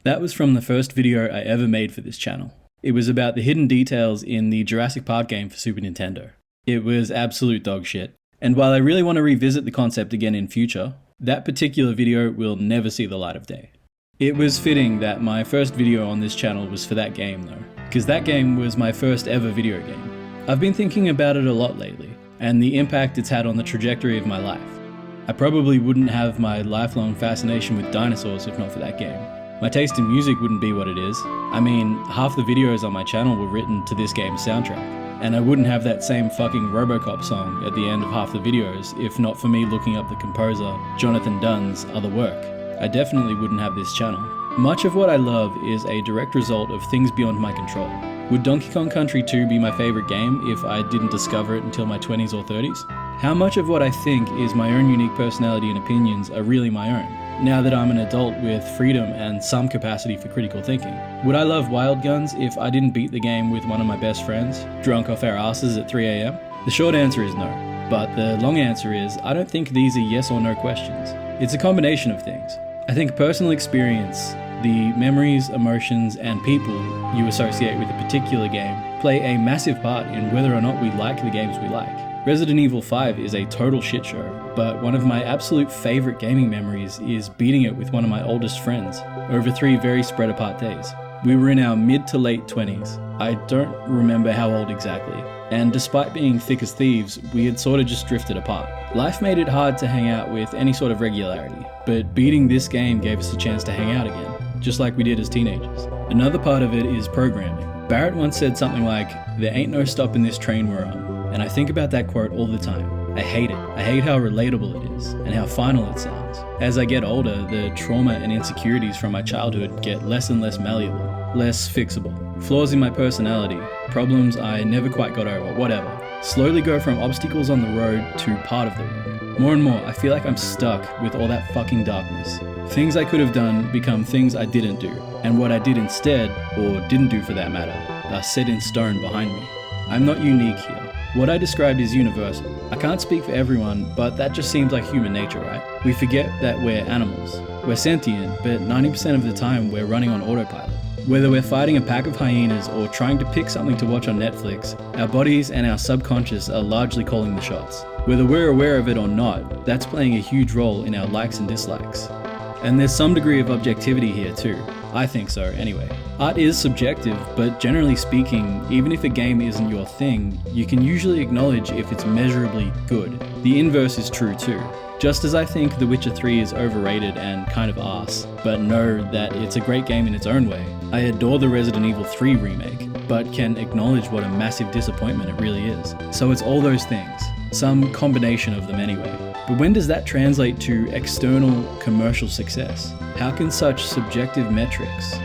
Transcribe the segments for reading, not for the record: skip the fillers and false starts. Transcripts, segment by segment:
That was from the first video I ever made for this channel. It was about the hidden details in the Jurassic Park game for Super Nintendo. It was absolute dog shit. And while I really want to revisit the concept again in future, that particular video will never see the light of day. It was fitting that my first video on this channel was for that game though, because that game was my first ever video game. I've been thinking about it a lot lately, and the impact it's had on the trajectory of my life. I probably wouldn't have my lifelong fascination with dinosaurs if not for that game. My taste in music wouldn't be what it is. I mean, half the videos on my channel were written to this game's soundtrack, and I wouldn't have that same fucking Robocop song at the end of half the videos if not for me looking up the composer Jonathan Dunn's other work. I definitely wouldn't have this channel. Much of what I love is a direct result of things beyond my control. Would Donkey Kong Country 2 be my favorite game if I didn't discover it until my 20s or 30s? How much of what I think is my own unique personality and opinions are really my own, now that I'm an adult with freedom and some capacity for critical thinking? Would I love Wild Guns if I didn't beat the game with one of my best friends, drunk off our asses at 3 AM? The short answer is no, but the long answer is I don't think these are yes or no questions. It's a combination of things. I think personal experience, the memories, emotions, and people you associate with a particular game play a massive part in whether or not we like the games we like. Resident Evil 5 is a total shit show, but one of my absolute favorite gaming memories is beating it with one of my oldest friends over 3 very spread apart days. We were in our mid to late 20s. I don't remember how old exactly, and despite being thick as thieves, we had sort of just drifted apart. Life made it hard to hang out with any sort of regularity, but beating this game gave us a chance to hang out again, just like we did as teenagers. Another part of it is programming. Barrett once said something like, "There ain't no stopping this train we're on," and I think about that quote all the time. I hate it. I hate how relatable it is, and how final it sounds. As I get older, the trauma and insecurities from my childhood get less and less malleable, less fixable. Flaws in my personality, problems I never quite got over, whatever, slowly go from obstacles on the road to part of the road. More and more, I feel like I'm stuck with all that fucking darkness. Things I could have done become things I didn't do, and what I did instead, or didn't do for that matter, are set in stone behind me. I'm not unique here. What I described is universal. I can't speak for everyone, but that just seems like human nature, right? We forget that we're animals. We're sentient, but 90% of the time we're running on autopilot. Whether we're fighting a pack of hyenas or trying to pick something to watch on Netflix, our bodies and our subconscious are largely calling the shots. Whether we're aware of it or not, that's playing a huge role in our likes and dislikes. And there's some degree of objectivity here too. I think so, anyway. Art is subjective, but generally speaking, even if a game isn't your thing, you can usually acknowledge if it's measurably good. The inverse is true too. Just as I think The Witcher 3 is overrated and kind of arse, but know that it's a great game in its own way, I adore the Resident Evil 3 remake, but can acknowledge what a massive disappointment it really is. So it's all those things. Some combination of them anyway. But when does that translate to external commercial success? How can such subjective metrics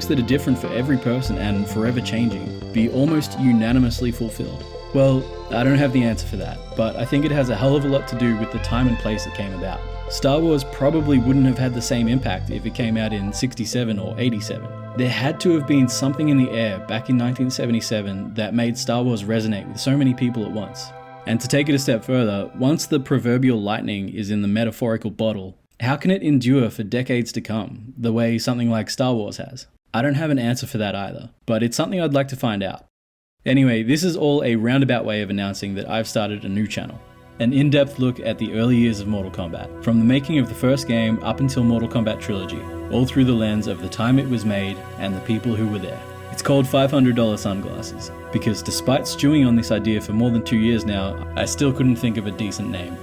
that are different for every person and forever changing, be almost unanimously fulfilled? Well, I don't have the answer for that, but I think it has a hell of a lot to do with the time and place it came about. Star Wars probably wouldn't have had the same impact if it came out in 67 or 87. There had to have been something in the air back in 1977 that made Star Wars resonate with so many people at once. And to take it a step further, once the proverbial lightning is in the metaphorical bottle, how can it endure for decades to come, the way something like Star Wars has? I don't have an answer for that either, but it's something I'd like to find out. Anyway, this is all a roundabout way of announcing that I've started a new channel. An in-depth look at the early years of Mortal Kombat, from the making of the first game up until Mortal Kombat Trilogy, all through the lens of the time it was made and the people who were there. It's called $500 Sunglasses, because despite stewing on this idea for more than 2 years now, I still couldn't think of a decent name.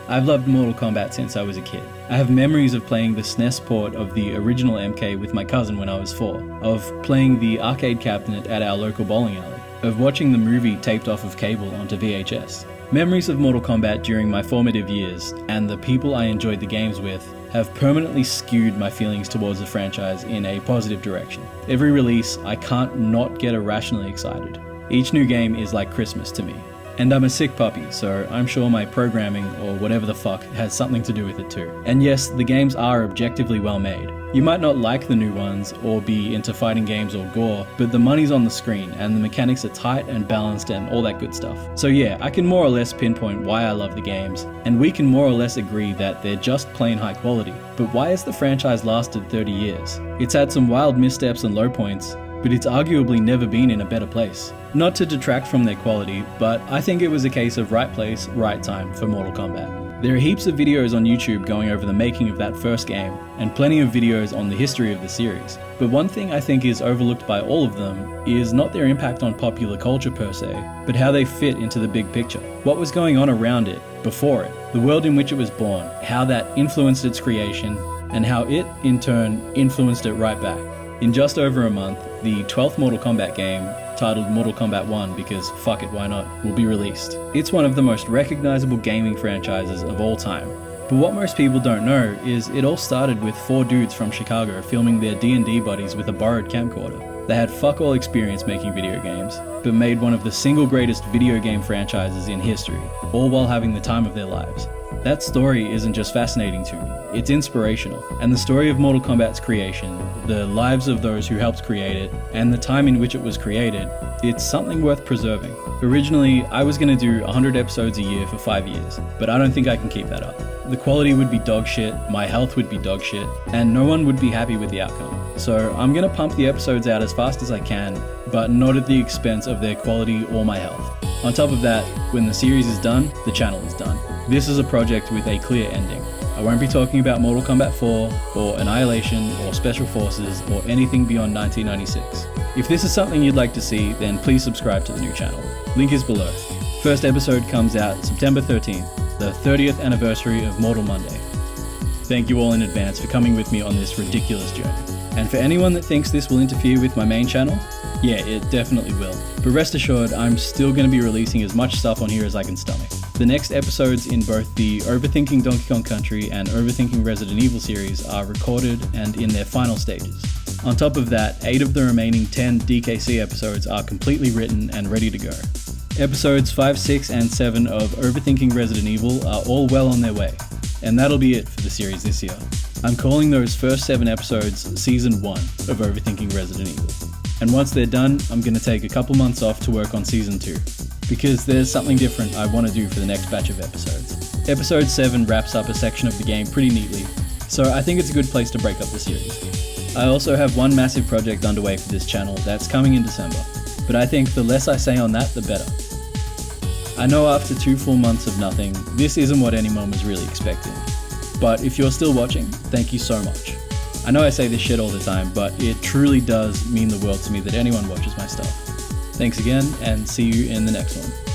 I've loved Mortal Kombat since I was a kid. I have memories of playing the SNES port of the original MK with my cousin when I was 4, of playing the arcade cabinet at our local bowling alley, of watching the movie taped off of cable onto VHS. Memories of Mortal Kombat during my formative years, and the people I enjoyed the games with, have permanently skewed my feelings towards the franchise in a positive direction. Every release, I can't not get irrationally excited. Each new game is like Christmas to me. And I'm a sick puppy, so I'm sure my programming or whatever the fuck has something to do with it too. And yes, the games are objectively well made. You might not like the new ones or be into fighting games or gore, but the money's on the screen and the mechanics are tight and balanced and all that good stuff. So yeah, I can more or less pinpoint why I love the games, and we can more or less agree that they're just plain high quality. But why has the franchise lasted 30 years? It's had some wild missteps and low points, but it's arguably never been in a better place. Not to detract from their quality, but I think it was a case of right place, right time for Mortal Kombat. There are heaps of videos on YouTube going over the making of that first game, and plenty of videos on the history of the series. But one thing I think is overlooked by all of them is not their impact on popular culture per se, but how they fit into the big picture. What was going on around it, before it, the world in which it was born, how that influenced its creation, and how it, in turn, influenced it right back. In just over a month, the 12th Mortal Kombat game, titled Mortal Kombat 1 because fuck it, why not, will be released. It's one of the most recognizable gaming franchises of all time. But what most people don't know is it all started with 4 dudes from Chicago filming their D&D buddies with a borrowed camcorder. They had fuck all experience making video games, but made one of the single greatest video game franchises in history, all while having the time of their lives. That story isn't just fascinating to me, it's inspirational. And the story of Mortal Kombat's creation, the lives of those who helped create it, and the time in which it was created, it's something worth preserving. Originally, I was going to do 100 episodes a year for 5 years, but I don't think I can keep that up. The quality would be dog shit, my health would be dog shit, and no one would be happy with the outcome. So I'm going to pump the episodes out as fast as I can, but not at the expense of their quality or my health. On top of that, when the series is done, the channel is done. This is a project with a clear ending. I won't be talking about Mortal Kombat 4, or Annihilation, or Special Forces, or anything beyond 1996. If this is something you'd like to see, then please subscribe to the new channel. Link is below. First episode comes out September 13th, the 30th anniversary of Mortal Monday. Thank you all in advance for coming with me on this ridiculous journey. And for anyone that thinks this will interfere with my main channel, yeah, it definitely will. But rest assured, I'm still going to be releasing as much stuff on here as I can stomach. The next episodes in both the Overthinking Donkey Kong Country and Overthinking Resident Evil series are recorded and in their final stages. On top of that, 8 of the remaining 10 DKC episodes are completely written and ready to go. Episodes 5, 6, and 7 of Overthinking Resident Evil are all well on their way, and that'll be it for the series this year. I'm calling those first 7 episodes Season 1 of Overthinking Resident Evil. And once they're done, I'm going to take a couple months off to work on Season 2, because there's something different I want to do for the next batch of episodes. Episode 7 wraps up a section of the game pretty neatly, so I think it's a good place to break up the series. I also have one massive project underway for this channel that's coming in December, but I think the less I say on that, the better. I know after 2 full months of nothing, this isn't what anyone was really expecting. But if you're still watching, thank you so much. I know I say this shit all the time, but it truly does mean the world to me that anyone watches my stuff. Thanks again, and see you in the next one.